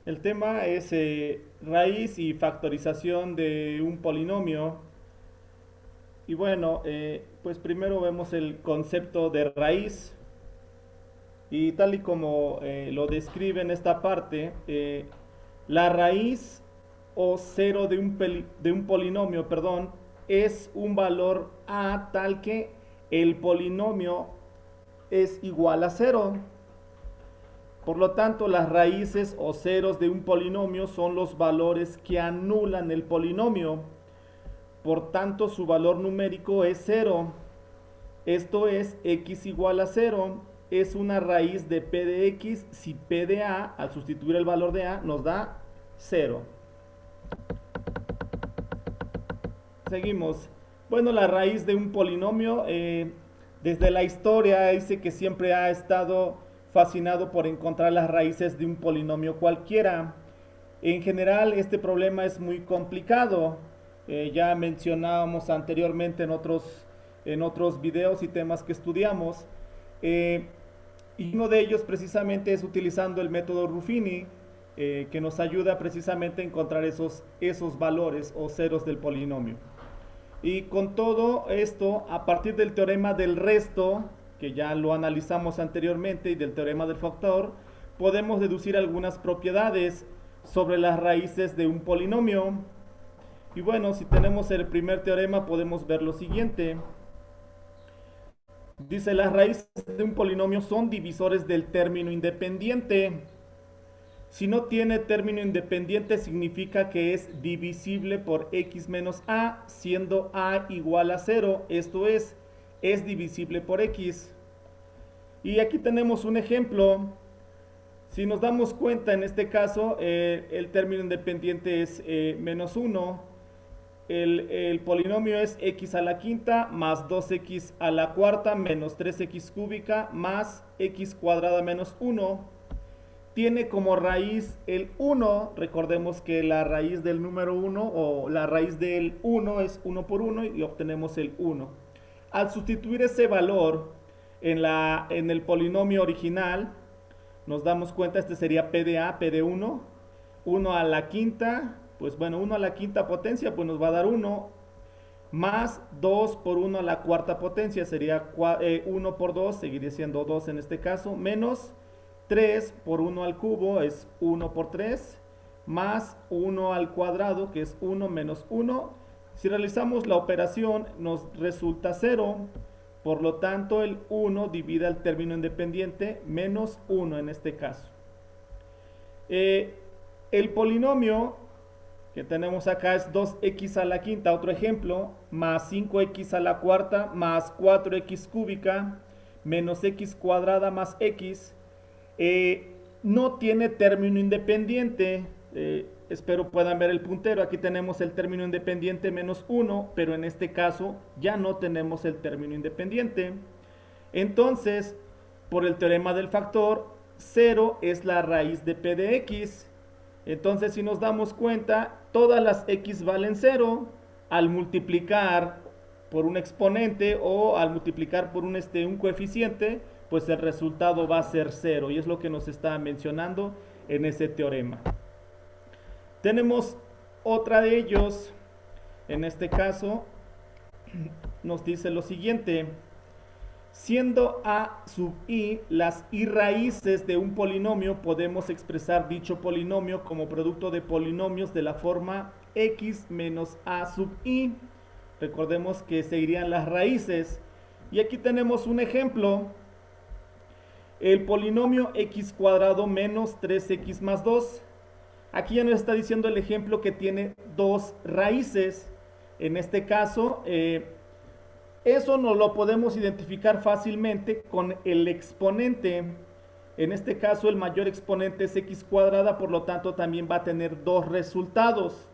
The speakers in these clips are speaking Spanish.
El tema es raíz y factorización de un polinomio. Y bueno, pues primero vemos el concepto de raíz. Y tal y como lo describe en esta parte, la raíz o cero de un polinomio, perdón, es un valor a tal que el polinomio es igual a cero. Por lo tanto, las raíces o ceros de un polinomio son los valores que anulan el polinomio. Por tanto, su valor numérico es cero. Esto es x igual a cero. Es una raíz de p de x si p de a, al sustituir el valor de a, nos da cero. Seguimos. Bueno, la raíz de un polinomio, desde la historia dice que siempre ha estado fascinado por encontrar las raíces de un polinomio cualquiera. En general, este problema es muy complicado. Ya mencionábamos anteriormente en otros videos y temas que estudiamos. Y uno de ellos precisamente es utilizando el método Ruffini, que nos ayuda precisamente a encontrar esos valores o ceros del polinomio. Y con todo esto, a partir del teorema del resto, que ya lo analizamos anteriormente, y del teorema del factor, podemos deducir algunas propiedades sobre las raíces de un polinomio. Y bueno, si tenemos el primer teorema, podemos ver lo siguiente. Dice, las raíces de un polinomio son divisores del término independiente. Si no tiene término independiente, significa que es divisible por x menos a, siendo a igual a 0. Esto es divisible por x. Y aquí tenemos un ejemplo. Si nos damos cuenta, en este caso, el término independiente es menos 1. El polinomio es x a la quinta más 2x a la cuarta menos 3x cúbica más x cuadrada menos 1. Tiene como raíz el 1. Recordemos que la raíz del número 1 o la raíz del 1 es 1 por 1 y obtenemos el 1. Al sustituir ese valor en el polinomio original, nos damos cuenta, este sería p de a, p de 1. 1 a la quinta, pues bueno, 1 a la quinta potencia, pues nos va a dar 1. Más 2 por 1 a la cuarta potencia, sería 1 por 2, seguiría siendo 2 en este caso, menos 3 por 1 al cubo es 1 por 3, más 1 al cuadrado, que es 1 menos 1. Si realizamos la operación, nos resulta 0. Por lo tanto, el 1 divide el término independiente, menos 1 en este caso. El polinomio que tenemos acá es 2x a la quinta, otro ejemplo, más 5x a la cuarta, más 4x cúbica, menos x cuadrada más x. No tiene término independiente. Espero puedan ver el puntero. Aquí tenemos el término independiente menos 1, pero en este caso ya no tenemos el término independiente. Entonces, por el teorema del factor, 0 es la raíz de p de x. Entonces, si nos damos cuenta, todas las x valen 0. Al multiplicar por un exponente o al multiplicar por un coeficiente, pues el resultado va a ser 0, y es lo que nos está mencionando en ese teorema. Tenemos otra de ellos. En este caso nos dice lo siguiente: siendo a sub i las i raíces de un polinomio, podemos expresar dicho polinomio como producto de polinomios de la forma x menos a sub i. Recordemos que seguirían las raíces. Y aquí tenemos un ejemplo. El polinomio x cuadrado menos 3x más 2. Aquí ya nos está diciendo el ejemplo que tiene dos raíces. En este caso, eso nos lo podemos identificar fácilmente con el exponente. En este caso, el mayor exponente es x cuadrada, por lo tanto también va a tener dos resultados.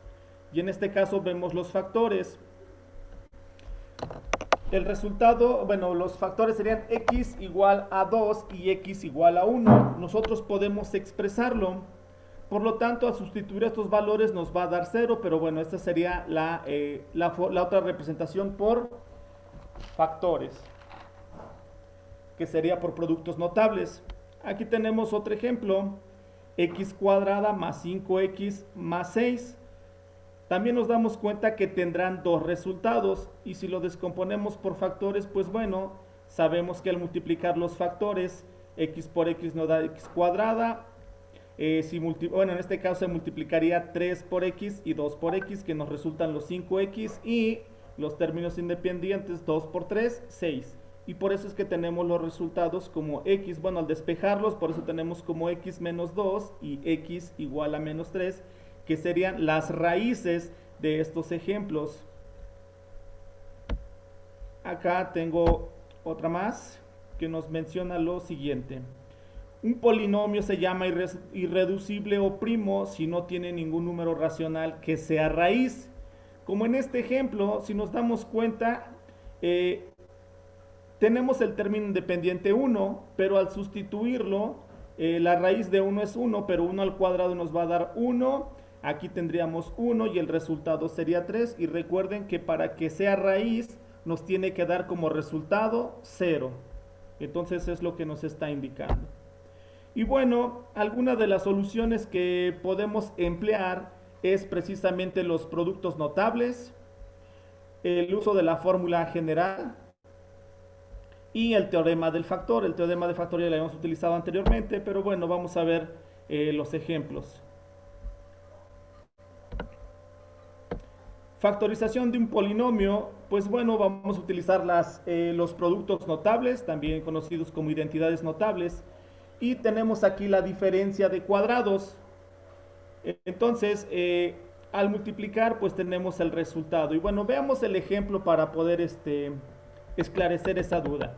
Y en este caso vemos los factores. El resultado, bueno, los factores serían x igual a 2 y x igual a 1. Nosotros podemos expresarlo. Por lo tanto, al sustituir estos valores nos va a dar 0, pero bueno, esta sería la otra representación por factores, que sería por productos notables. Aquí tenemos otro ejemplo. x cuadrada más 5x más 6. También nos damos cuenta que tendrán dos resultados y si lo descomponemos por factores, pues bueno, sabemos que al multiplicar los factores, x por x nos da x cuadrada. Bueno, en este caso se multiplicaría 3 por x y 2 por x, que nos resultan los 5x, y los términos independientes, 2 por 3, 6. Y por eso es que tenemos los resultados como x, bueno, al despejarlos, por eso tenemos como x menos 2 y x igual a menos 3, que serían las raíces de estos ejemplos. Acá tengo otra más que nos menciona lo siguiente. Un polinomio se llama irreducible o primo si no tiene ningún número racional que sea raíz. Como en este ejemplo, si nos damos cuenta, tenemos el término independiente 1, pero al sustituirlo, la raíz de 1 es 1, pero 1 al cuadrado nos va a dar 1. Aquí tendríamos 1 y el resultado sería 3. Y recuerden que para que sea raíz, nos tiene que dar como resultado 0. Entonces es lo que nos está indicando. Y bueno, algunas de las soluciones que podemos emplear es precisamente los productos notables, el uso de la fórmula general y el teorema del factor. El teorema del factor ya lo habíamos utilizado anteriormente, pero bueno, vamos a ver los ejemplos. Factorización de un polinomio, pues bueno, vamos a utilizar los productos notables, también conocidos como identidades notables. Y tenemos aquí la diferencia de cuadrados. Entonces, al multiplicar, pues tenemos el resultado. Y bueno, veamos el ejemplo para poder esclarecer esa duda.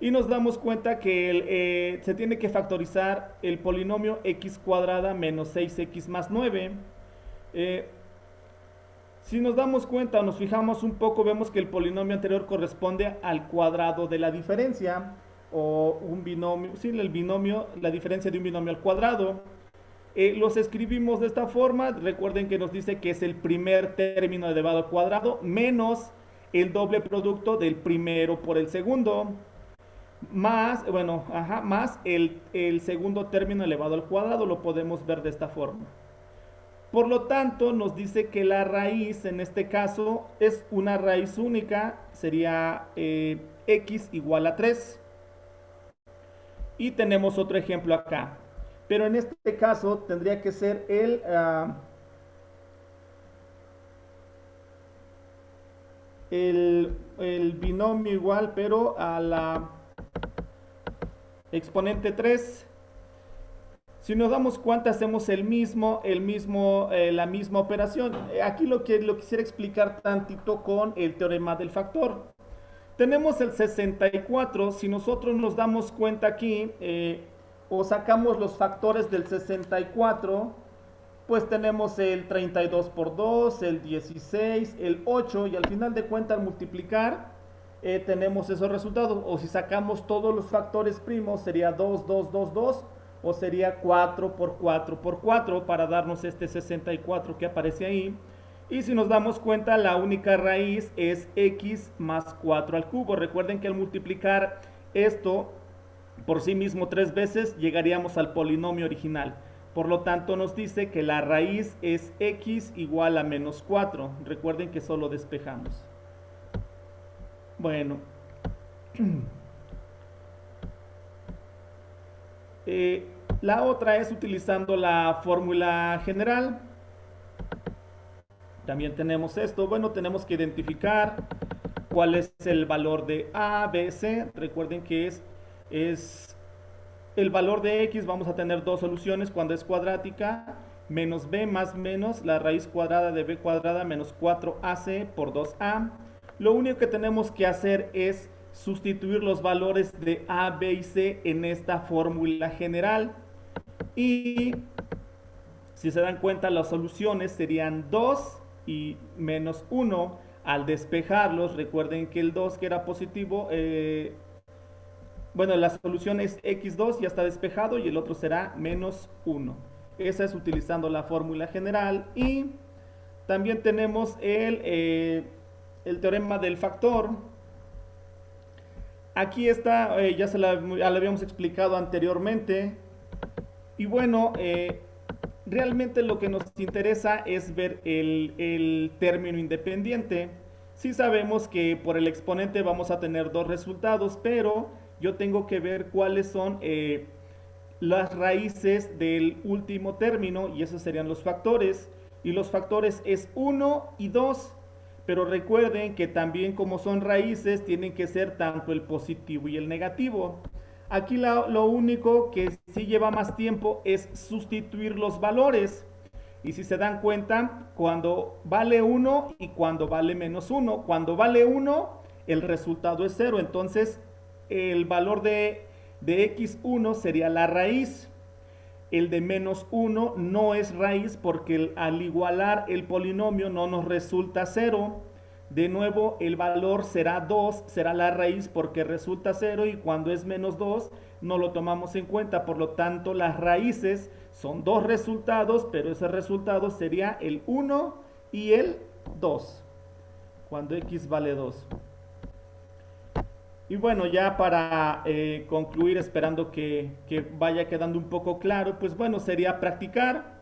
Y nos damos cuenta que se tiene que factorizar el polinomio x cuadrada menos 6x más 9. Si nos damos cuenta o nos fijamos un poco, vemos que el polinomio anterior corresponde al cuadrado de la diferencia, o un binomio, sí, el binomio, la diferencia de un binomio al cuadrado. Los escribimos de esta forma. Recuerden que nos dice que es el primer término elevado al cuadrado menos el doble producto del primero por el segundo, más, bueno, más el segundo término elevado al cuadrado. Lo podemos ver de esta forma. Por lo tanto, nos dice que la raíz en este caso es una raíz única, sería x igual a 3. Y tenemos otro ejemplo acá. Pero en este caso tendría que ser el binomio igual, pero a la exponente 3. Si nos damos cuenta, hacemos la misma operación. Aquí lo quisiera explicar tantito con el teorema del factor. Tenemos el 64, si nosotros nos damos cuenta aquí, o sacamos los factores del 64, pues tenemos el 32 por 2, el 16, el 8, y al final de cuentas al multiplicar tenemos esos resultados. O si sacamos todos los factores primos, sería 2, 2, 2, 2, o sería 4 por 4 por 4 para darnos este 64 que aparece ahí. Y si nos damos cuenta, la única raíz es x más 4 al cubo. Recuerden que al multiplicar esto por sí mismo 3 veces, llegaríamos al polinomio original. Por lo tanto, nos dice que la raíz es x igual a menos 4. Recuerden que solo despejamos. Bueno. La otra es utilizando la fórmula general. También tenemos esto. Bueno, tenemos que identificar cuál es el valor de A, B, C. Recuerden que es el valor de X. Vamos a tener dos soluciones cuando es cuadrática. Menos B más menos la raíz cuadrada de B cuadrada menos 4AC por 2A. Lo único que tenemos que hacer es sustituir los valores de A, B y C en esta fórmula general. Y si se dan cuenta, las soluciones serían 2 y menos 1. Al despejarlos, recuerden que el 2 que era positivo, bueno, la solución es x2, ya está despejado, y el otro será menos 1. Esa es utilizando la fórmula general. Y también tenemos el teorema del factor. Aquí está, ya lo habíamos explicado anteriormente. Y bueno, realmente lo que nos interesa es ver el término independiente. Sí sabemos que por el exponente vamos a tener dos resultados, pero yo tengo que ver cuáles son las raíces del último término y esos serían los factores. Y los factores es uno y 2. Pero recuerden que también como son raíces tienen que ser tanto el positivo y el negativo. Aquí lo único que sí lleva más tiempo es sustituir los valores. Y si se dan cuenta, cuando vale uno y cuando vale menos uno, cuando vale uno el resultado es cero. Entonces, el valor de x1 sería la raíz. El de menos uno no es raíz porque al igualar el polinomio no nos resulta cero. De nuevo, el valor será 2, será la raíz porque resulta cero y cuando es menos 2 no lo tomamos en cuenta. Por lo tanto, las raíces son dos resultados, pero ese resultado sería el uno y el 2 cuando x vale 2. Y bueno, ya para concluir, esperando que vaya quedando un poco claro, pues bueno, sería practicar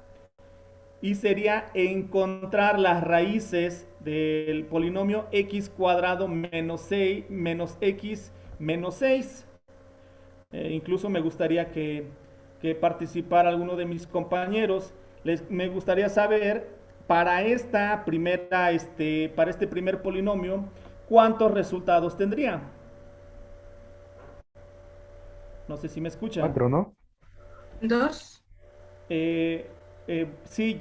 y sería encontrar las raíces del polinomio x cuadrado menos 6 menos x menos 6. Incluso me gustaría que participara alguno de mis compañeros. Me gustaría saber para esta primera, para este primer polinomio, cuántos resultados tendría. No sé si me escuchan. Cuatro, ¿no? Dos. Sí,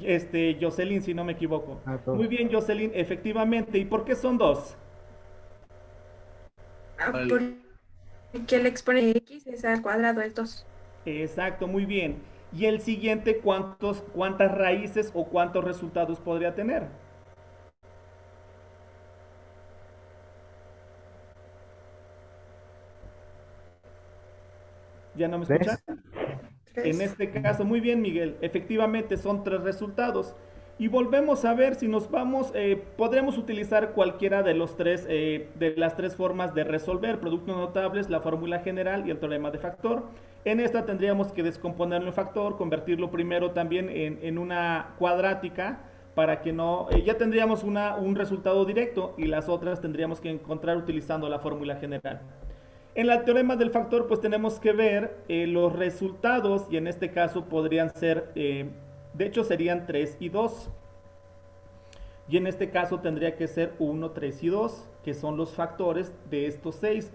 Jocelyn, si no me equivoco. Ah, Muy dos. bien, Jocelyn, efectivamente. ¿Y por qué son dos? Porque el exponente de x es al cuadrado, es 2. Exacto, muy bien. Y el siguiente, ¿cuántas raíces o cuántos resultados podría tener? ¿Ya no me escuchan? Tres. En 3. este caso, muy bien, Miguel, efectivamente son tres resultados. Y volvemos a ver si nos vamos, podremos utilizar cualquiera de los tres, de las tres formas de resolver: productos notables, la fórmula general y el teorema de factor. En esta tendríamos que descomponerlo en factor, convertirlo primero también en una cuadrática para que no, ya tendríamos un resultado directo y las otras tendríamos que encontrar utilizando la fórmula general. En el teorema del factor, pues tenemos que ver los resultados y en este caso podrían ser, de hecho serían 3 y 2. Y en este caso tendría que ser uno, 3 y 2, que son los factores de estos 6.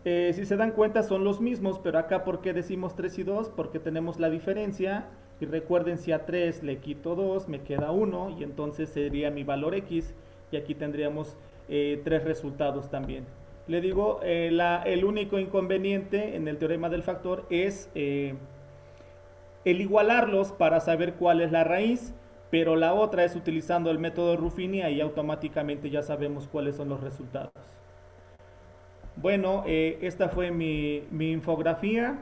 Si se dan cuenta son los mismos, pero acá ¿por qué decimos 3 y 2? Porque tenemos la diferencia y recuerden, si a 3 le quito 2 me queda 1 y entonces sería mi valor x y aquí tendríamos 3 resultados también. Le digo, el único inconveniente en el teorema del factor es el igualarlos para saber cuál es la raíz, pero la otra es utilizando el método Ruffini y automáticamente ya sabemos cuáles son los resultados. Bueno, esta fue mi infografía.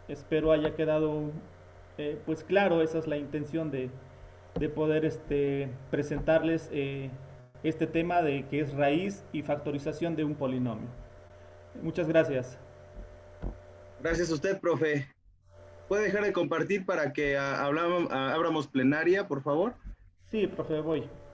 Espero haya quedado pues claro. Esa es la intención de poder presentarles este tema de que es raíz y factorización de un polinomio. Muchas gracias. Gracias a usted, profe. ¿Puede dejar de compartir para que abramos plenaria, por favor? Sí, profe, voy.